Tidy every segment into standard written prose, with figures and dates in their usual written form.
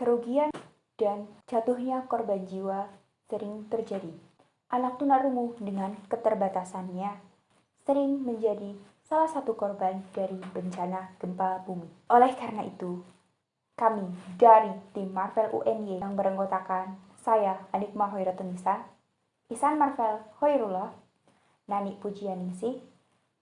kerugian dan jatuhnya korban jiwa sering terjadi. Anak tunarungu dengan keterbatasannya sering menjadi salah satu korban dari bencana gempa bumi. Oleh karena itu, kami dari tim Marvel UNY yang beranggotakan saya, Anikma Hoiratunisa, Ihsan Marvel Hoirullah, Nani Pujianingsih,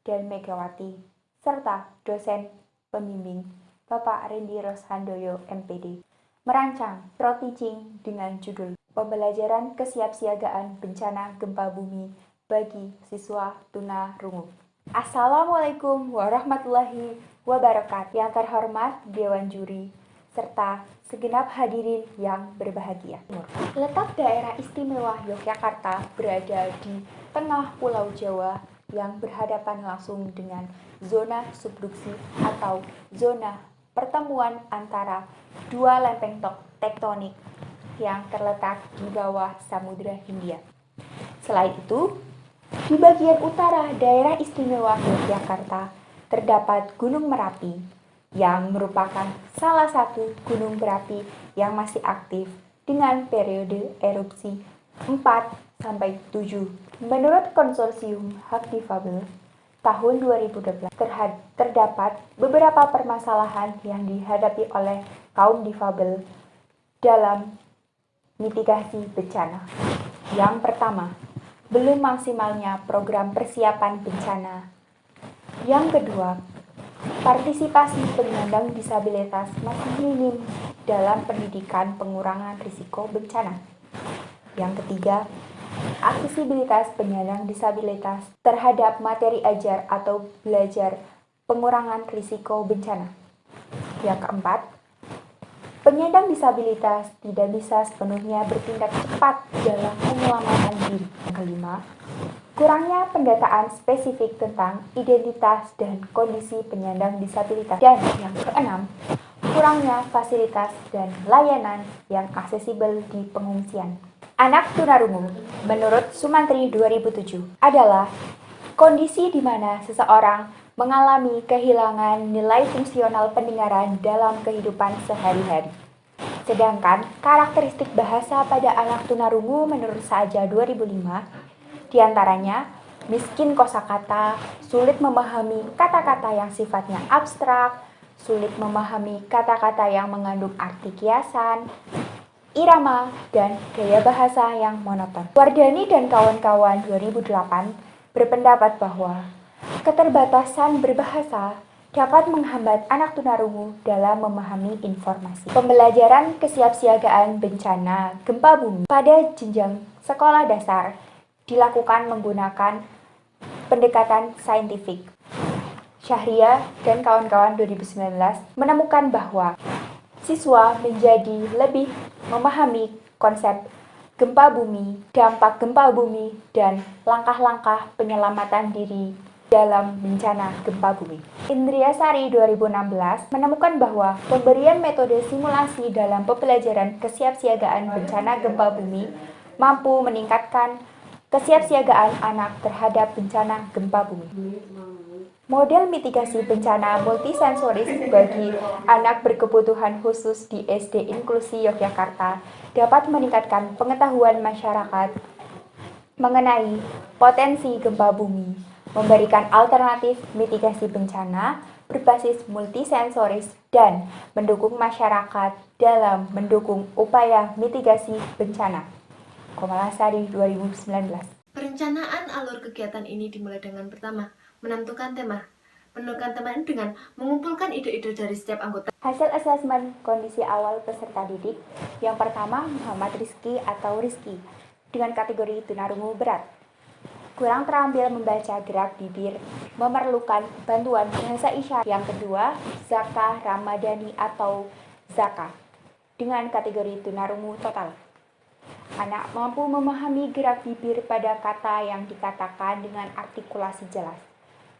dan Megawati, serta dosen pembimbing Bapak Rendy Roshandoyo MPD, merancang teaching dengan judul Pembelajaran Kesiapsiagaan Bencana Gempa Bumi bagi Siswa Tunarungu. Assalamualaikum warahmatullahi wabarakatuh. Yang terhormat Dewan Juri, serta segenap hadirin yang berbahagia. Letak daerah istimewa Yogyakarta berada di tengah Pulau Jawa yang berhadapan langsung dengan zona subduksi atau zona pertemuan antara dua lempeng tektonik yang terletak di bawah Samudra Hindia. Selain itu, di bagian utara daerah istimewa Yogyakarta terdapat Gunung Merapi yang merupakan salah satu gunung berapi yang masih aktif dengan periode erupsi 4-7. Menurut Konsorsium Hak Difabel tahun 2012, terdapat beberapa permasalahan yang dihadapi oleh kaum difabel dalam mitigasi bencana. Yang pertama, belum maksimalnya program persiapan bencana. Yang kedua, partisipasi penyandang disabilitas masih minim dalam pendidikan pengurangan risiko bencana. Yang ketiga, aksesibilitas penyandang disabilitas terhadap materi ajar atau belajar pengurangan risiko bencana. Yang keempat, penyandang disabilitas tidak bisa sepenuhnya bertindak cepat dalam penyelamatan diri. Yang kelima, kurangnya pendataan spesifik tentang identitas dan kondisi penyandang disabilitas. Dan yang keenam, kurangnya fasilitas dan layanan yang aksesibel di pengungsian. Anak tunarungu, menurut Sumantri 2007, adalah kondisi di mana seseorang mengalami kehilangan nilai fungsional pendengaran dalam kehidupan sehari-hari. Sedangkan karakteristik bahasa pada anak tunarungu menurut Saja 2005, diantaranya miskin kosakata, sulit memahami kata-kata yang sifatnya abstrak, sulit memahami kata-kata yang mengandung arti kiasan, irama, dan gaya bahasa yang monoton. Wardani dan kawan-kawan 2008 berpendapat bahwa keterbatasan berbahasa dapat menghambat anak tunarungu dalam memahami informasi. Pembelajaran kesiapsiagaan bencana gempa bumi pada jenjang sekolah dasar dilakukan menggunakan pendekatan saintifik. Syahria dan kawan-kawan 2019 menemukan bahwa siswa menjadi lebih memahami konsep gempa bumi, dampak gempa bumi, dan langkah-langkah penyelamatan diri dalam bencana gempa bumi. Indriasari 2016 menemukan bahwa pemberian metode simulasi dalam pembelajaran kesiapsiagaan bencana gempa bumi mampu meningkatkan kesiapsiagaan anak terhadap bencana gempa bumi. Model mitigasi bencana multisensoris bagi anak berkebutuhan khusus di SD Inklusi Yogyakarta dapat meningkatkan pengetahuan masyarakat mengenai potensi gempa bumi, memberikan alternatif mitigasi bencana berbasis multisensoris, dan mendukung masyarakat dalam mendukung upaya mitigasi bencana. Komalasari 2019. Perencanaan alur kegiatan ini dimulai dengan pertama, menentukan tema. Menentukan tema ini dengan mengumpulkan ide-ide dari setiap anggota. Hasil asesmen kondisi awal peserta didik. Yang pertama, Muhammad Rizky atau Rizky dengan kategori tunarungu berat. Kurang terampil membaca gerak bibir, memerlukan bantuan bahasa isyarat. Yang kedua, Zaka Ramadhani atau Zaka dengan kategori tunarungu total. Anak mampu memahami gerak bibir pada kata yang dikatakan dengan artikulasi jelas.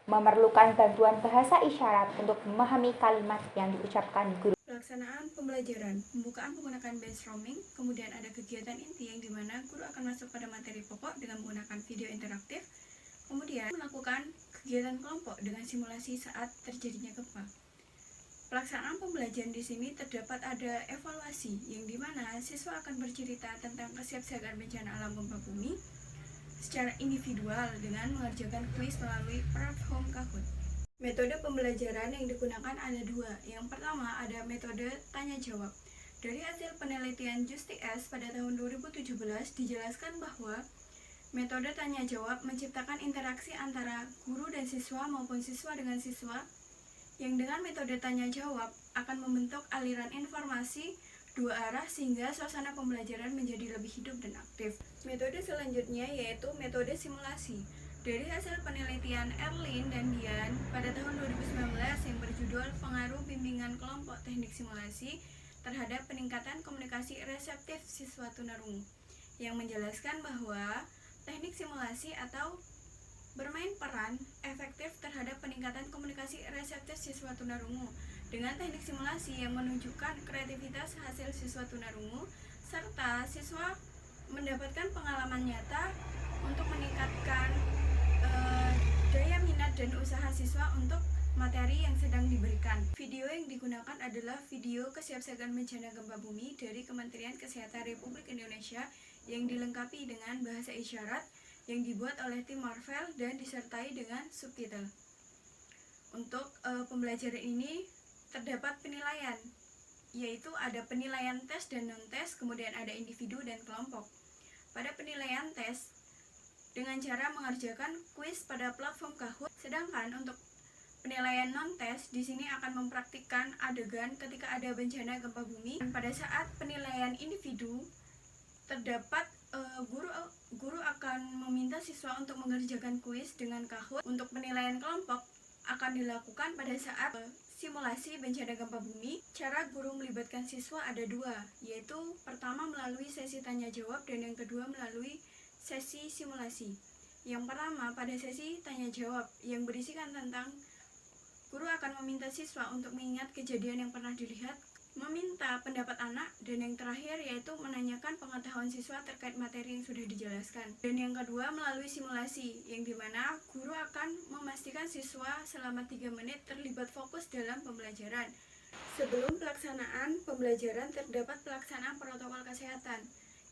Memerlukan bantuan bahasa isyarat untuk memahami kalimat yang diucapkan guru. Pelaksanaan pembelajaran, pembukaan menggunakan brainstorming, kemudian ada kegiatan inti yang dimana guru akan masuk pada materi pokok dengan menggunakan video interaktif, kemudian melakukan kegiatan kelompok dengan simulasi saat terjadinya gempa. Pelaksanaan pembelajaran di sini terdapat ada evaluasi, yang dimana siswa akan bercerita tentang kesiapsiagaan bencana alam gempa bumi secara individual dengan mengerjakan kuis melalui platform Kahoot. Metode pembelajaran yang digunakan ada dua. Yang pertama ada metode tanya-jawab. Dari hasil penelitian Justi S pada tahun 2017 dijelaskan bahwa metode tanya-jawab menciptakan interaksi antara guru dan siswa maupun siswa dengan siswa, yang dengan metode tanya-jawab akan membentuk aliran informasi dua arah sehingga suasana pembelajaran menjadi lebih hidup dan aktif. Metode selanjutnya yaitu metode simulasi. Dari hasil penelitian Erlin dan Dian pada tahun 2019 yang berjudul Pengaruh Bimbingan Kelompok Teknik Simulasi terhadap Peningkatan Komunikasi Reseptif Siswa Tunarungu, yang menjelaskan bahwa teknik simulasi atau bermain peran efektif terhadap peningkatan komunikasi reseptif siswa tunarungu. Dengan teknik simulasi yang menunjukkan kreativitas hasil siswa tunarungu, serta siswa mendapatkan pengalaman nyata untuk meningkatkan daya minat dan usaha siswa untuk materi yang sedang diberikan. Video yang digunakan adalah video kesiapsiagaan bencana gempa bumi dari Kementerian Kesehatan Republik Indonesia yang dilengkapi dengan bahasa isyarat yang dibuat oleh tim Marvel dan disertai dengan subtitle. Untuk pembelajaran ini terdapat penilaian, yaitu ada penilaian tes dan non-tes, kemudian ada individu dan kelompok. Pada penilaian tes, dengan cara mengerjakan kuis pada platform Kahoot, sedangkan untuk penilaian non-tes di sini akan mempraktikkan adegan ketika ada bencana gempa bumi. Dan pada saat penilaian individu, terdapat guru akan meminta siswa untuk mengerjakan kuis dengan Kahoot. Untuk penilaian kelompok akan dilakukan pada saat simulasi bencana gempa bumi. Cara guru melibatkan siswa ada dua, yaitu pertama melalui sesi tanya jawab dan yang kedua melalui sesi simulasi. Yang pertama pada sesi tanya jawab yang berisikan tentang guru akan meminta siswa untuk mengingat kejadian yang pernah dilihat, meminta pendapat anak, dan yang terakhir yaitu menanyakan pengetahuan siswa terkait materi yang sudah dijelaskan. Dan yang kedua melalui simulasi, yang dimana guru akan memastikan siswa selama 3 menit terlibat fokus dalam pembelajaran. Sebelum pelaksanaan pembelajaran terdapat pelaksanaan protokol kesehatan.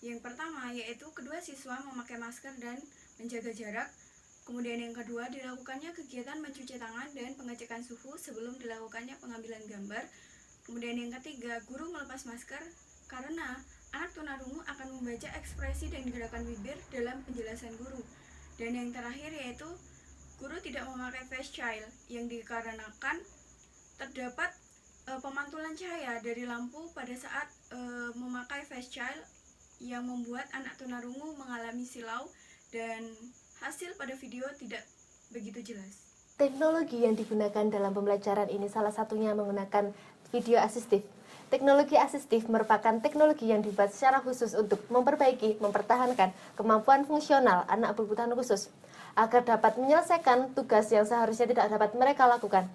Yang pertama yaitu kedua siswa memakai masker dan menjaga jarak. Kemudian yang kedua dilakukannya kegiatan mencuci tangan dan pengecekan suhu sebelum dilakukannya pengambilan gambar. Kemudian yang ketiga, guru melepas masker karena anak tunarungu akan membaca ekspresi dan gerakan bibir dalam penjelasan guru. Dan yang terakhir yaitu guru tidak memakai face child yang dikarenakan terdapat pemantulan cahaya dari lampu pada saat memakai face child yang membuat anak tunarungu mengalami silau dan hasil pada video tidak begitu jelas. Teknologi yang digunakan dalam pembelajaran ini salah satunya menggunakan video asistif. Teknologi asistif merupakan teknologi yang dibuat secara khusus untuk memperbaiki, mempertahankan kemampuan fungsional anak berkebutuhan khusus agar dapat menyelesaikan tugas yang seharusnya tidak dapat mereka lakukan.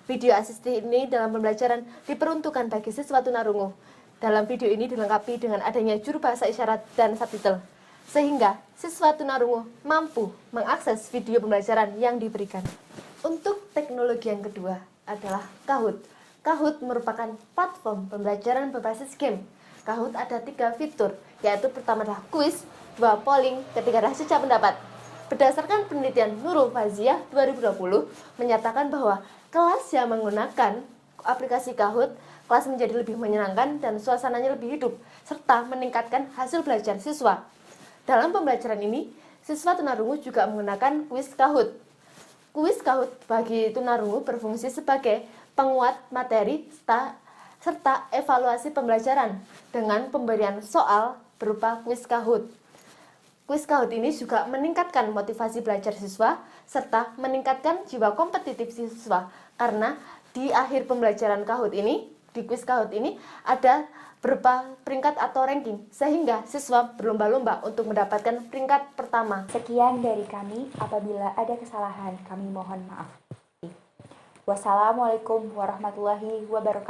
Video asistif ini dalam pembelajaran diperuntukkan bagi siswa tunarungu. Dalam video ini dilengkapi dengan adanya juru bahasa isyarat dan subtitle, sehingga siswa tunarungu mampu mengakses video pembelajaran yang diberikan. Untuk teknologi yang kedua adalah Kahoot. Kahoot merupakan platform pembelajaran berbasis game. Kahoot ada 3 fitur, yaitu pertama adalah kuis, 2 polling, ketiga adalah jejak pendapat. Berdasarkan penelitian Nurul Faziah 2020 menyatakan bahwa kelas yang menggunakan aplikasi Kahoot, kelas menjadi lebih menyenangkan dan suasananya lebih hidup, serta meningkatkan hasil belajar siswa. Dalam pembelajaran ini, siswa tunarungu juga menggunakan kuis Kahoot. Kuis Kahoot bagi tunarungu berfungsi sebagai penguat materi serta evaluasi pembelajaran dengan pemberian soal berupa kuis Kahoot. Kuis Kahoot ini juga meningkatkan motivasi belajar siswa serta meningkatkan jiwa kompetitif siswa karena di akhir pembelajaran Kahoot ini, di kuis Kahoot ini ada berupa peringkat atau ranking sehingga siswa berlomba-lomba untuk mendapatkan peringkat pertama. Sekian dari kami, apabila ada kesalahan kami mohon maaf. Wassalamualaikum warahmatullahi wabarakatuh.